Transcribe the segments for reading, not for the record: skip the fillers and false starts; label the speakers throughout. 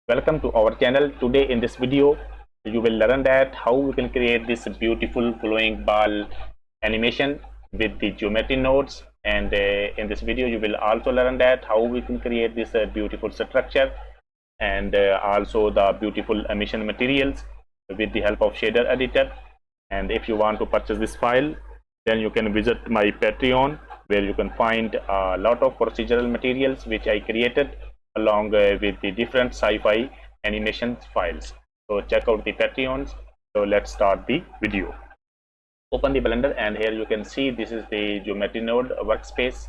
Speaker 1: Welcome to our channel. Today in this video you will learn that how we can create this beautiful glowing ball animation with the geometry nodes, and in this video you will also learn that how we can create this beautiful structure and also the beautiful emission materials with the help of shader editor. And if you want to purchase this file, then you can visit my Patreon, where you can find a lot of procedural materials which I created along with the different sci-fi animation files. So check out the Patreons. So let's start the video. Open the Blender, and here you can see this is the geometry node workspace,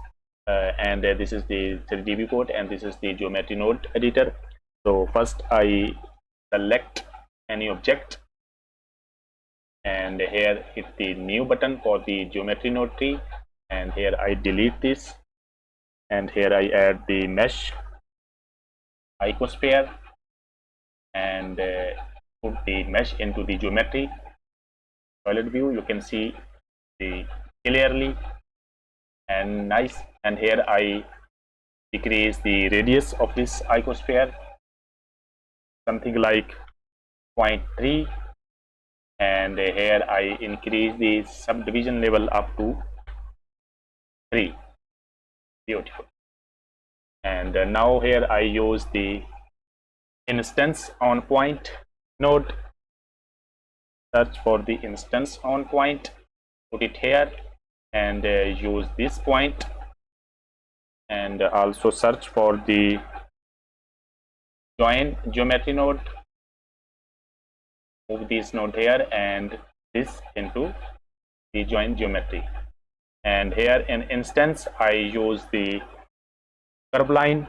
Speaker 1: and this is the 3D viewport, and this is the geometry node editor. So first I select any object, and here hit the new button for the geometry node tree, and here I delete this, and here I add the mesh icosphere and put the mesh into the geometry solid view. You can see the clearly and nice, and here I decrease the radius of this icosphere something like 0.3, and here I increase the subdivision level up to 3. Beautiful. And now here I use the instance on point node, search for the instance on point, put it here, and use this point, and also search for the join geometry node, move this node here and this into the join geometry, and here in instance I use the curve line,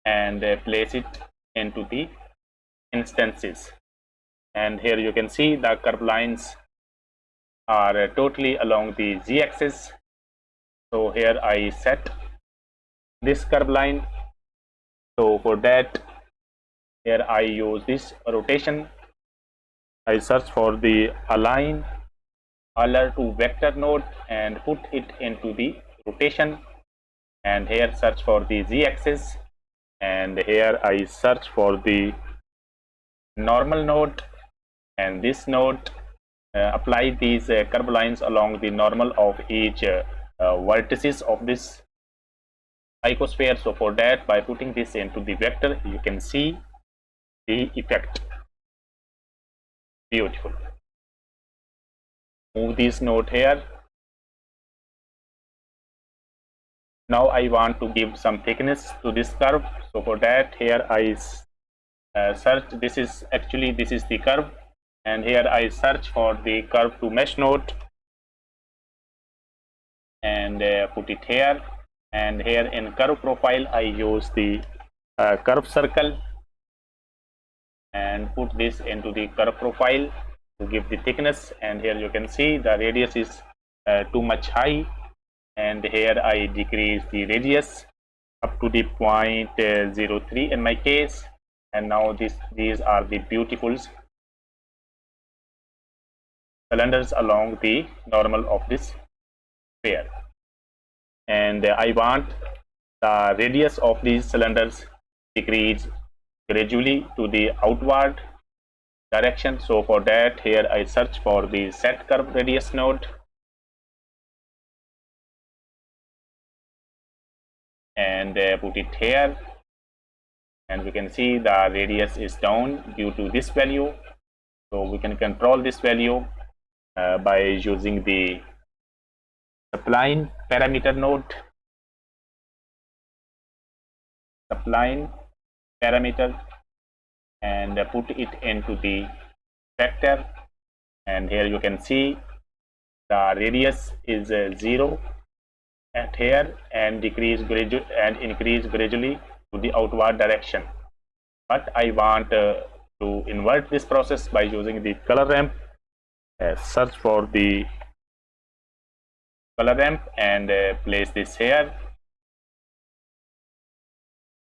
Speaker 1: and place it into the instances. And here you can see the curve lines are totally along the z-axis. So here I set this curve line. So for that, here I use this rotation. I search for the align color to vector node and put it into the rotation, and here search for the z-axis, and here I search for the normal node, and this node apply these curve lines along the normal of each vertices of this icosphere. So for that, by putting this into the vector, you can see the effect. Beautiful. Move this node here. Now I want to give some thickness to this curve. So for that, here I search. This is the curve, and here I search for the curve to mesh node and put it here. And here in curve profile, I use the curve circle and put this into the curve profile to give the thickness. And here you can see the radius is too much high, and here I decrease the radius up to the 0.03 in my case. And now these are the beautiful cylinders along the normal of this sphere, and I want the radius of these cylinders decrease gradually to the outward direction. So for that, here I search for the set curve radius node, and put it here, and we can see the radius is down due to this value. So we can control this value by using the spline parameter node, spline parameter, and put it into the vector. And here you can see the radius is 0 at here, and increase gradually to the outward direction. But I want to invert this process by using the color ramp. Search for the color ramp and place this here,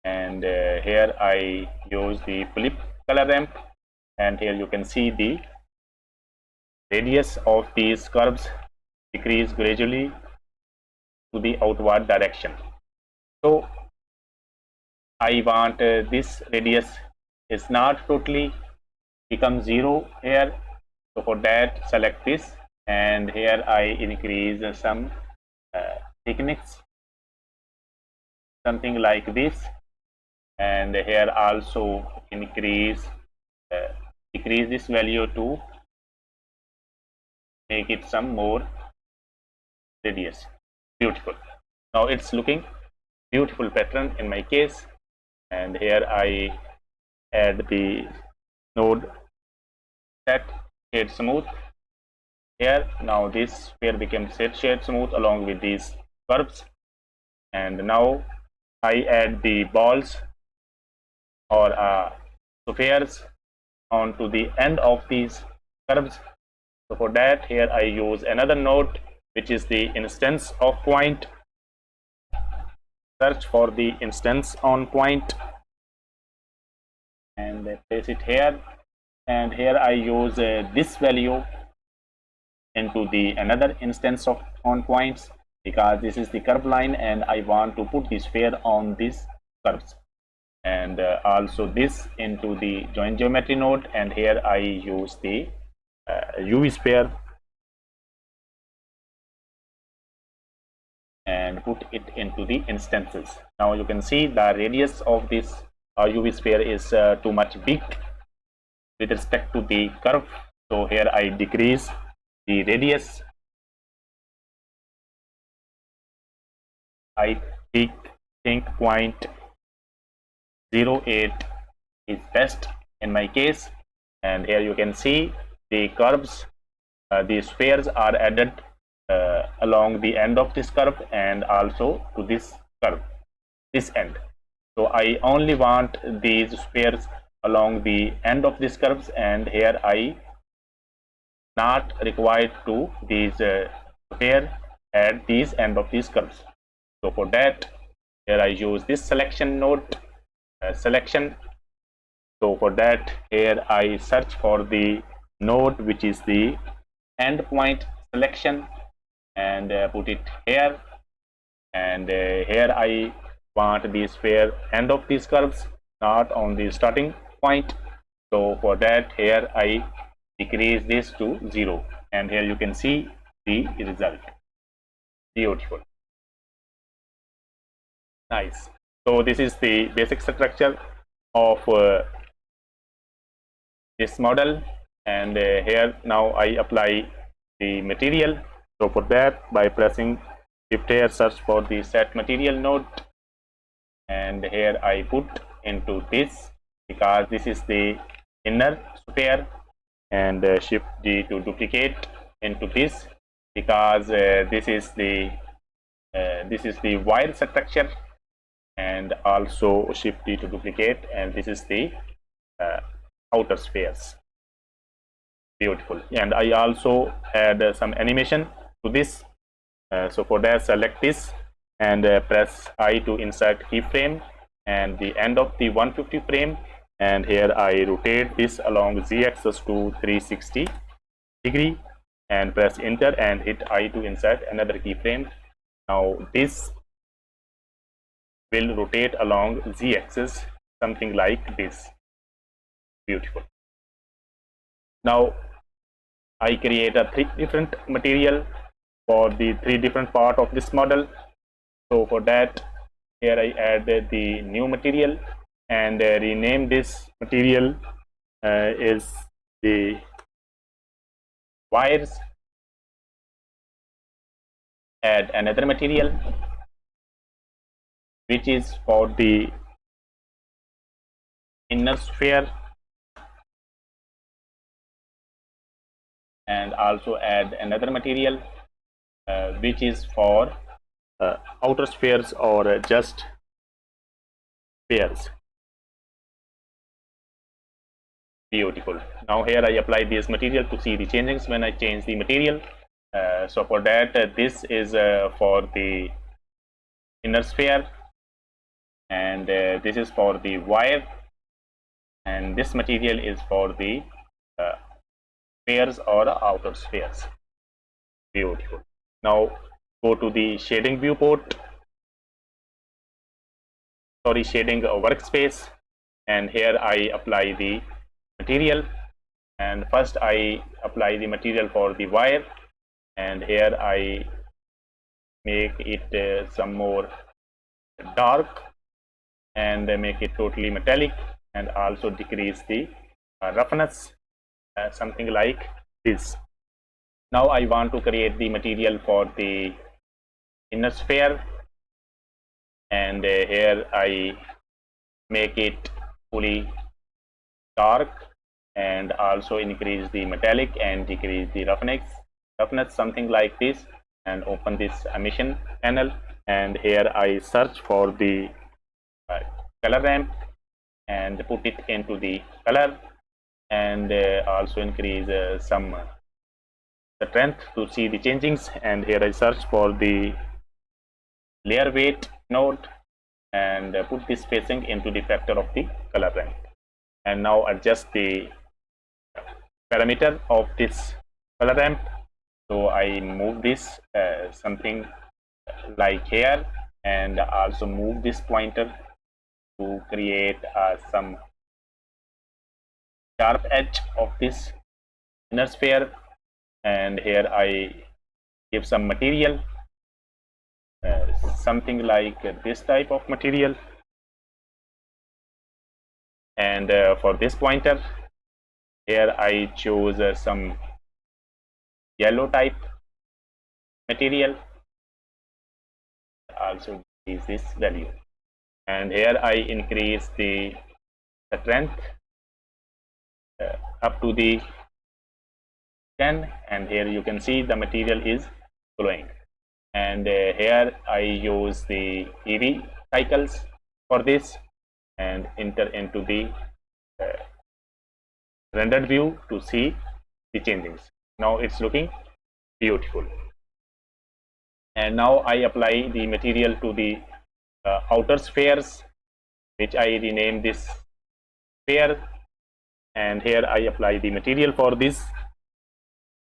Speaker 1: and here I use the flip color ramp, and here you can see the radius of these curves decrease gradually to the outward direction. So I want this radius is not totally become 0 here. So for that, select this, and here I increase some thickness, something like this, and here also increase decrease this value to make it some more radius. Beautiful. Now it's looking beautiful pattern in my case, and here I add the node set shade smooth here. Now this sphere becomes shade smooth along with these curves, and now I add the balls or spheres onto the end of these curves. So for that, here I use another node, which is the instance of point. Search for the instance on point and place it here, and here I use this value into the another instance of on points, because this is the curve line and I want to put the sphere on these curves, and also this into the join geometry node, and here I use the UV sphere and put it into the instances. Now you can see the radius of this UV sphere is too much big with respect to the curve, so here I decrease the radius. I think 0.08 is best in my case, and here you can see the curves, the spheres are added along the end of this curve and also to this curve, this end. So I only want these spheres along the end of these curves, and here I not required to these sphere at these end of these curves. So for that, here I use this selection node selection. So for that, here I search for the node which is the endpoint selection and put it here, and here I want the sphere end of these curves, not on the starting point. So for that, here I decrease this to 0, and here you can see the result. Beautiful. Nice. So this is the basic structure of this model, and here now I apply the material. So for that, by pressing shift here, search for the set material node, and here I put into this, because this is the inner sphere, and shift D to duplicate into this, because this is the wire structure, and also shift D to duplicate, and this is the outer spheres. Beautiful. And I also add some animation to this. So for that, select this and press I to insert keyframe and the end of the 150 frame, and here I rotate this along z-axis to 360 degree and press enter and hit I to insert another keyframe. Now this will rotate along z-axis something like this. Beautiful. Now I create a 3 different material for the 3 different part of this model. So for that, here I add the new material and rename this material is the wires. Add another material which is for the inner sphere, and also add another material which is for outer spheres or just spheres. Beautiful. Now here I apply this material to see the changes when I change the material. So for that, this is for the inner sphere, and this is for the wire, and this material is for the spheres or outer spheres. Beautiful. Now go to the shading viewport, shading workspace, and here I apply the material. And first I apply the material for the wire, and here I make it some more dark and make it totally metallic, and also decrease the roughness, something like this. Now I want to create the material for the inner sphere, and here I make it fully dark and also increase the metallic and decrease the roughness, something like this, and open this emission panel, and here I search for the color ramp and put it into the color, and also increase some strength to see the changings, and here I search for the layer weight node and put this spacing into the factor of the color ramp, and now adjust the parameter of this color ramp. So I move this something like here, and also move this pointer to create some sharp edge of this inner sphere, and here I give some material, something like this type of material, and for this pointer here I choose some yellow type material, also is this value, and here I increase the strength up to the 10, and here you can see the material is glowing, and here I use the EV cycles for this and enter into the rendered view to see the changes. Now it's looking beautiful, and now I apply the material to the outer spheres, which I rename this sphere, and here I apply the material for this.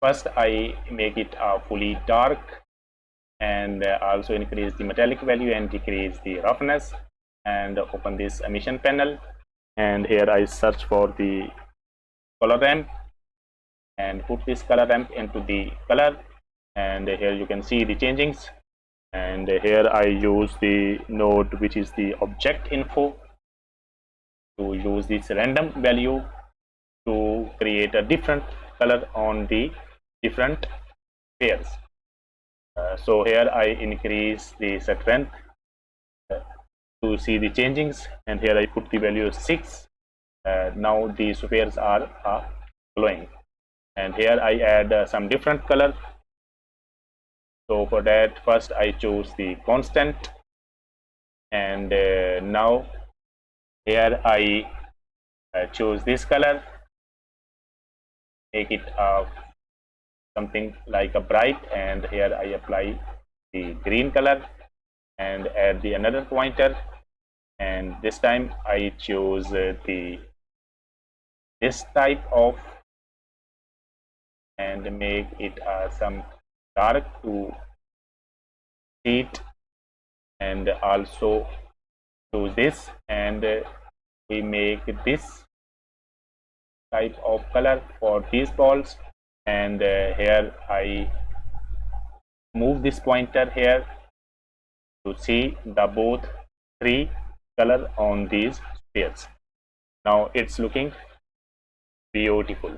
Speaker 1: First I make it fully dark and also increase the metallic value and decrease the roughness, and open this emission panel, and here I search for the color ramp and put this color ramp into the color, and here you can see the changings, and here I use the node which is the object info to use this random value to create a different color on the different pairs. So here I increase the strength to see the changings, and here I put the value 6. Now the spheres are glowing, and here I add some different color. So for that, first I choose the constant, and now here I choose this color, make it something like a bright, and here I apply the green color and add the another pointer, and this time I choose this type of, and make it some dark to see it, and also choose this, and we make this type of color for these balls, and here I move this pointer here to see the both 3 color on these spheres. Now it's looking beautiful,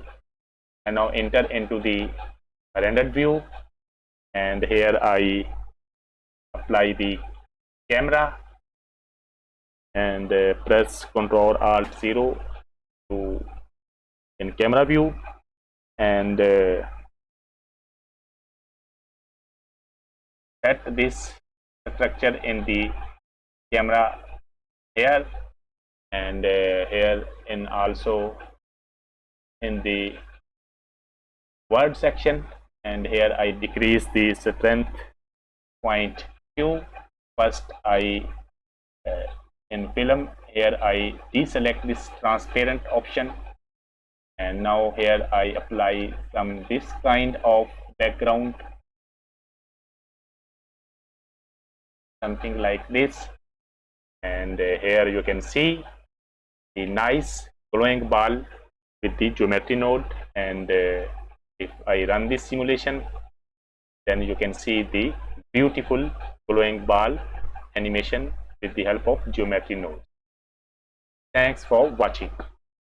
Speaker 1: and now enter into the rendered view, and here I apply the camera and press Ctrl Alt 0 to in camera view, and set this structure in the camera here, and here in also in the word section, and here I decrease the strength 0.2. First I in film here I deselect this transparent option, and now here I apply some this kind of background something like this. And here you can see the nice glowing ball with the geometry node. And if I run this simulation, then you can see the beautiful glowing ball animation with the help of geometry node. Thanks for watching.